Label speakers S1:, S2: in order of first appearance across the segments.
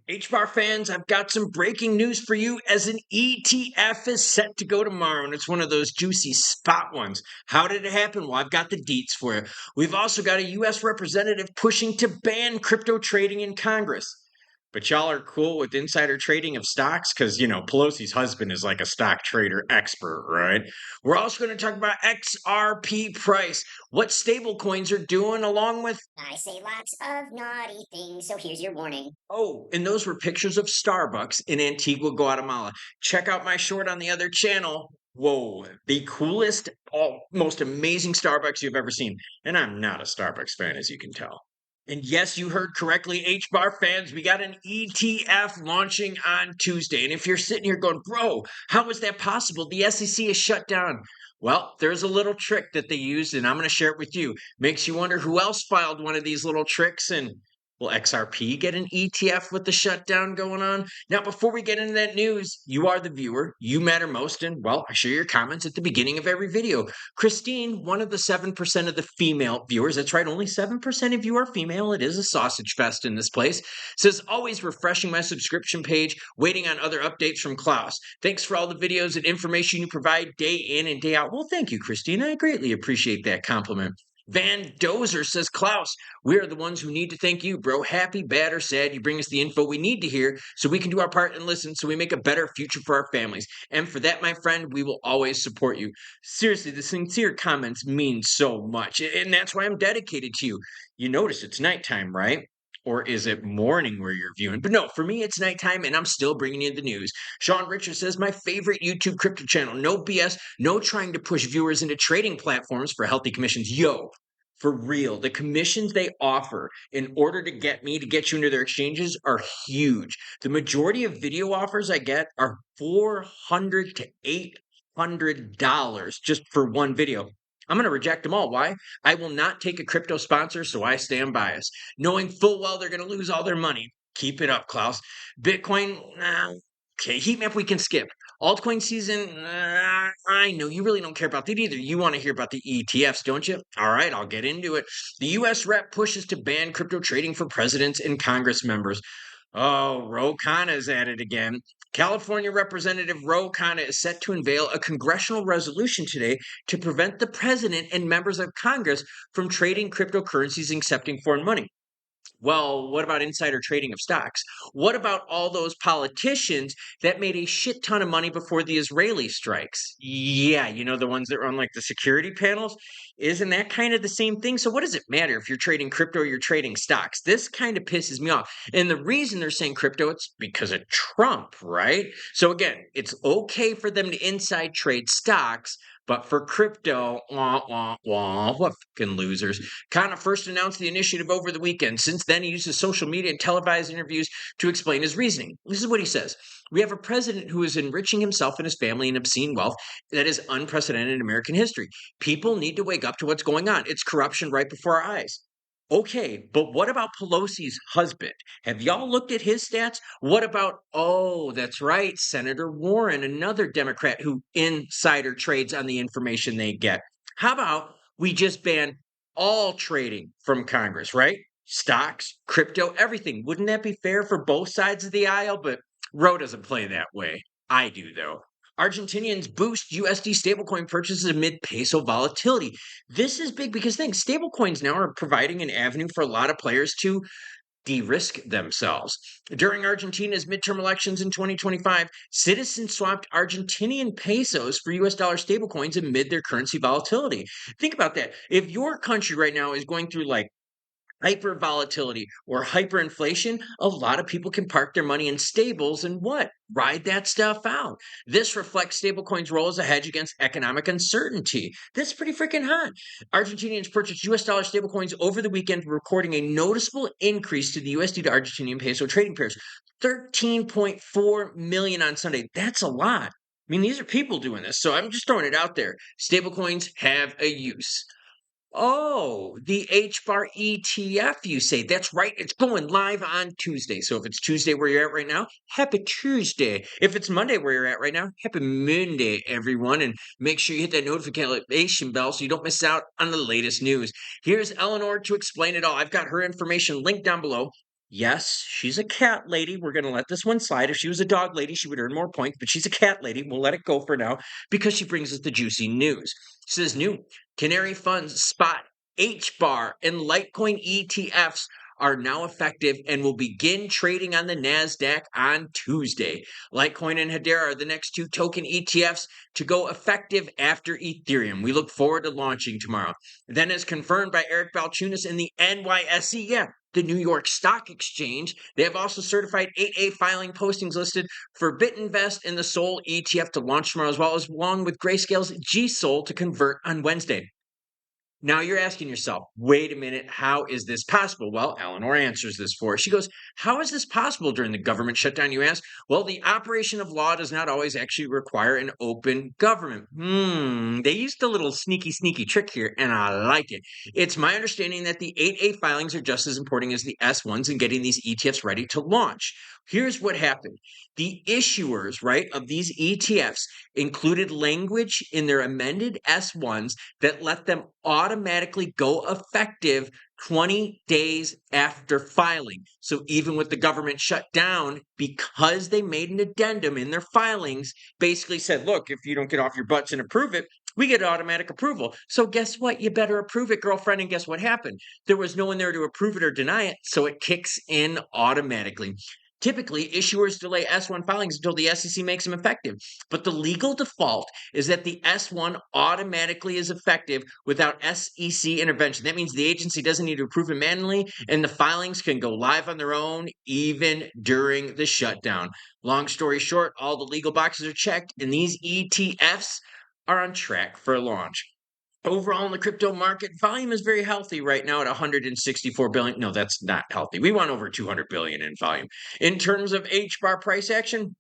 S1: HBAR fans, I've got some breaking news for you as an ETF is set to go tomorrow, and it's one of those juicy spot ones. How did it happen? Well, I've got the deets for you. We've also got a U.S. representative pushing to ban crypto trading in Congress. But y'all are cool with insider trading of stocks because, Pelosi's husband is like a stock trader expert, right? We're also going to talk about XRP price, what stablecoins are doing, along with
S2: I say lots of naughty things, so here's your warning.
S1: oh, and those were pictures of Starbucks in Antigua, Guatemala. Check out my short on the other channel. Whoa, the coolest, most amazing Starbucks you've ever seen. And I'm not a Starbucks fan, as you can tell. And yes, you heard correctly, HBAR fans, we got an ETF launching on Tuesday. And if you're sitting here going, bro, how is that possible? The SEC is shut down. Well, there's a little trick that they used, and I'm going to share it with you. Makes you wonder who else filed one of these little tricks, and will XRP get an ETF with the shutdown going on? Now, before we get into that news, you are the viewer. You matter most. And, well, I share your comments at the beginning of every video. Christine, one of the 7% of the female viewers, that's right, only 7% of you are female. It is a sausage fest in this place. Says, always refreshing my subscription page, waiting on other updates from Klaus. Thanks for all the videos and information you provide day in and day out. Well, thank you, Christine. I greatly appreciate that compliment. Van Dozer says, Klaus, we are the ones who need to thank you, bro. Happy, bad, or sad, you bring us the info we need to hear so we can do our part and listen so we make a better future for our families. And for that, my friend, we will always support you. Seriously, the sincere comments mean so much. And that's why I'm dedicated to you. You notice it's nighttime, right? Or is it morning where you're viewing? But no, for me, it's nighttime and I'm still bringing you the news. Sean Richards says, my favorite YouTube crypto channel. No BS, no trying to push viewers into trading platforms for healthy commissions. Yo, for real, the commissions they offer in order to get me to get you into their exchanges are huge. The majority of video offers I get are $400 to $800 just for one video. I'm going to reject them all. Why? I will not take a crypto sponsor, so I stand biased, knowing full well they're going to lose all their money. Keep it up, Klaus. Bitcoin, okay. Heat map we can skip. Altcoin season, I know you really don't care about that either. You want to hear about the ETFs, don't you? All right, I'll get into it. The U.S. rep pushes to ban crypto trading for presidents and Congress members. Oh, Ro Khanna is at it again. California Representative Ro Khanna is set to unveil a congressional resolution today to prevent the president and members of Congress from trading cryptocurrencies and accepting foreign money. Well, what about insider trading of stocks? What about all those politicians that made a shit ton of money before the Israeli strikes? Yeah, the ones that run like the security panels? Isn't that kind of the same thing? So, what does it matter if you're trading crypto or you're trading stocks? This kind of pisses me off. And the reason they're saying crypto, it's because of Trump, right? So, again, it's okay for them to inside trade stocks. But for crypto, what fucking losers. Khanna first announced the initiative over the weekend. Since then, he uses social media and televised interviews to explain his reasoning. This is what he says. We have a president who is enriching himself and his family in obscene wealth that is unprecedented in American history. People need to wake up to what's going on. It's corruption right before our eyes. Okay, but what about Pelosi's husband? Have y'all looked at his stats? What about, oh, that's right, Senator Warren, another Democrat who insider trades on the information they get? How about we just ban all trading from Congress, right? Stocks, crypto, everything. Wouldn't that be fair for both sides of the aisle? But Roe doesn't play that way. I do, though. Argentinians boost USD stablecoin purchases amid peso volatility. This is big because think stablecoins now are providing an avenue for a lot of players to de-risk themselves. During Argentina's midterm elections in 2025, citizens swapped Argentinian pesos for US dollar stablecoins amid their currency volatility. Think about that. If your country right now is going through like hyper volatility or hyperinflation, a lot of people can park their money in stables and what? Ride that stuff out. This reflects stablecoins' role as a hedge against economic uncertainty. That's pretty freaking hot. Argentinians purchased US dollar stablecoins over the weekend, recording a noticeable increase to the USD to Argentinian peso trading pairs. 13.4 million on Sunday. That's a lot. I mean, these are people doing this. So I'm just throwing it out there. Stablecoins have a use. Oh, the HBAR ETF, you say. That's right. It's going live on Tuesday. So if it's Tuesday where you're at right now, happy Tuesday. If it's Monday where you're at right now, happy Monday, everyone. And make sure you hit that notification bell so you don't miss out on the latest news. Here's Eleanor to explain it all. I've got her information linked down below. Yes, she's a cat lady. We're going to let this one slide. If she was a dog lady, she would earn more points, but she's a cat lady. We'll let it go for now because she brings us the juicy news. She says new Canary Funds spot HBAR and Litecoin ETFs are now effective and will begin trading on the NASDAQ on Tuesday. Litecoin and Hedera are the next two token ETFs to go effective after Ethereum. We look forward to launching tomorrow. Then, as confirmed by Eric Balchunas in the NYSE, the New York Stock Exchange. They have also certified 8A filing postings listed for BitInvest and the Sol ETF to launch tomorrow, as well as along with Grayscale's GSOL to convert on Wednesday. Now you're asking yourself, wait a minute, how is this possible? Well, Eleanor answers this for us. She goes, how is this possible during the government shutdown, you ask? Well, the operation of law does not always actually require an open government. They used a little sneaky trick here, and I like it. It's my understanding that the 8A filings are just as important as the S1s in getting these ETFs ready to launch. Here's what happened. The issuers, right, of these ETFs included language in their amended S1s that let them automatically go effective 20 days after filing. So even with the government shut down, because they made an addendum in their filings, basically said, look, if you don't get off your butts and approve it, we get automatic approval. So guess what? You better approve it, girlfriend. And guess what happened? There was no one there to approve it or deny it, so it kicks in automatically. Typically, issuers delay S1 filings until the SEC makes them effective. But the legal default is that the S1 automatically is effective without SEC intervention. That means the agency doesn't need to approve it manually, and the filings can go live on their own even during the shutdown. Long story short, all the legal boxes are checked, and these ETFs are on track for launch. Overall in the crypto market, volume is very healthy right now at 164 billion. No, that's not healthy. We want over 200 billion in volume. In terms of HBAR price action,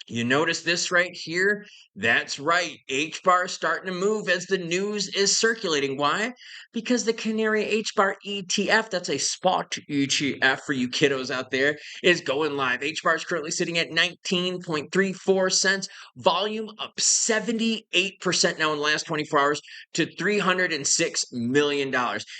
S1: you notice this right here? That's right. HBAR is starting to move as the news is circulating. Why? Because the Canary HBAR ETF, that's a spot ETF for you kiddos out there, is going live. HBAR is currently sitting at 19.34 cents. Volume up 78% now in the last 24 hours to $306 million.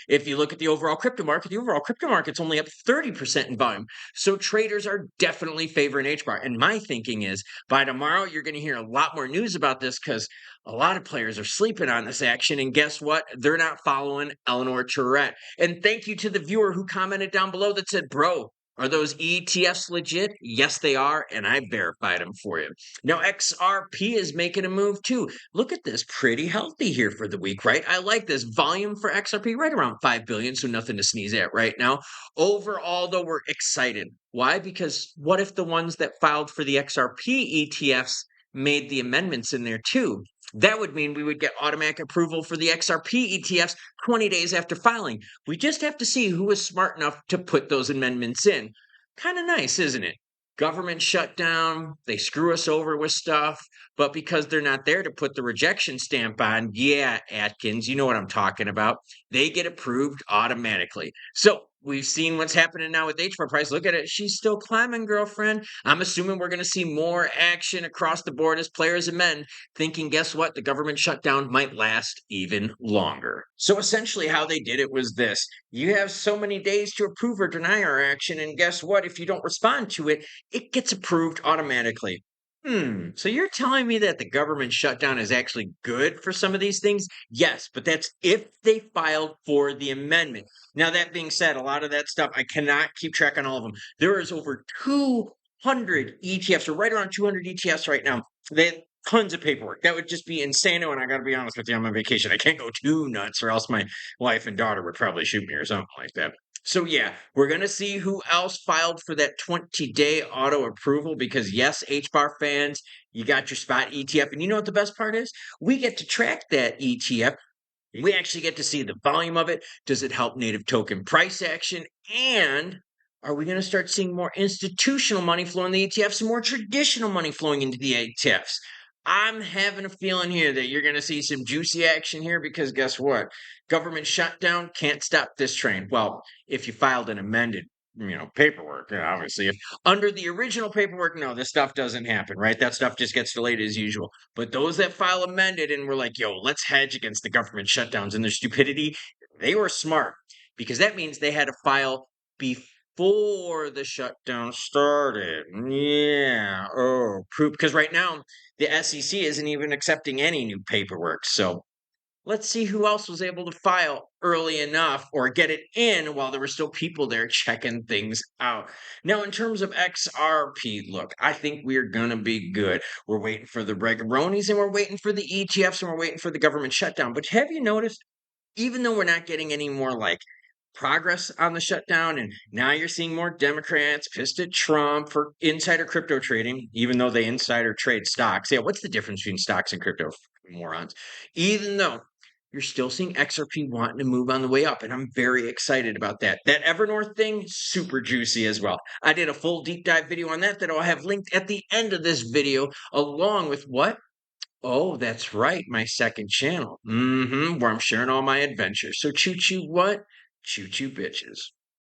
S1: If you look at the overall crypto market's only up 30% in volume. So traders are definitely favoring HBAR. And my thinking is by tomorrow, you're going to hear a lot more news about this because a lot of players are sleeping on this action. And guess what? They're not following Eleanor Tourette. And thank you to the viewer who commented down below that said, bro, are those ETFs legit? Yes, they are, and I verified them for you. Now, XRP is making a move too. Look at this, pretty healthy here for the week, right? I like this volume for XRP right around 5 billion, so nothing to sneeze at right now. Overall, though, we're excited. Why? Because what if the ones that filed for the XRP ETFs made the amendments in there too? That would mean we would get automatic approval for the XRP ETFs 20 days after filing. We just have to see who is smart enough to put those amendments in. Kind of nice, isn't it? Government shutdown, they screw us over with stuff, but because they're not there to put the rejection stamp on, yeah, Atkins, you know what I'm talking about, they get approved automatically. So we've seen what's happening now with HBAR price. Look at it. She's still climbing, girlfriend. I'm assuming we're going to see more action across the board as players amend, thinking, guess what? The government shutdown might last even longer. So essentially how they did it was this. You have so many days to approve or deny our action, and guess what? If you don't respond to it, it gets approved automatically. So you're telling me that the government shutdown is actually good for some of these things? Yes, but that's if they filed for the amendment. Now, that being said, a lot of that stuff, I cannot keep track on all of them. There is over 200 ETFs, or right around 200 ETFs right now. They have tons of paperwork. That would just be insane. And I got to be honest with you, I'm on vacation. I can't go too nuts, or else my wife and daughter would probably shoot me or something like that. So yeah, we're going to see who else filed for that 20-day auto approval because yes, HBAR fans, you got your spot ETF. And you know what the best part is? We get to track that ETF. We actually get to see the volume of it. Does it help native token price action? And are we going to start seeing more institutional money flowing in the ETFs and more traditional money flowing into the ETFs? I'm having a feeling here that you're going to see some juicy action here because guess what? Government shutdown can't stop this train. Well, if you filed an amended paperwork, obviously. If under the original paperwork, no, this stuff doesn't happen, right? That stuff just gets delayed as usual. But those that file amended and were like, yo, let's hedge against the government shutdowns and their stupidity, they were smart because that means they had to file before the shutdown started. Yeah. Oh, proof. Because right now, the SEC isn't even accepting any new paperwork. So let's see who else was able to file early enough or get it in while there were still people there checking things out. Now, in terms of XRP, look, I think we're going to be good. We're waiting for the regaronis and we're waiting for the ETFs and we're waiting for the government shutdown. But have you noticed, even though we're not getting any more like progress on the shutdown, and now you're seeing more Democrats pissed at Trump for insider crypto trading, even though they insider trade stocks. Yeah, what's the difference between stocks and crypto, morons? Even though you're still seeing XRP wanting to move on the way up, and I'm very excited about that. That Evernorth thing, super juicy as well. I did a full deep dive video on that I'll have linked at the end of this video, along with what? Oh, that's right, my second channel. Where I'm sharing all my adventures. So choo choo what? Choo choo bitches.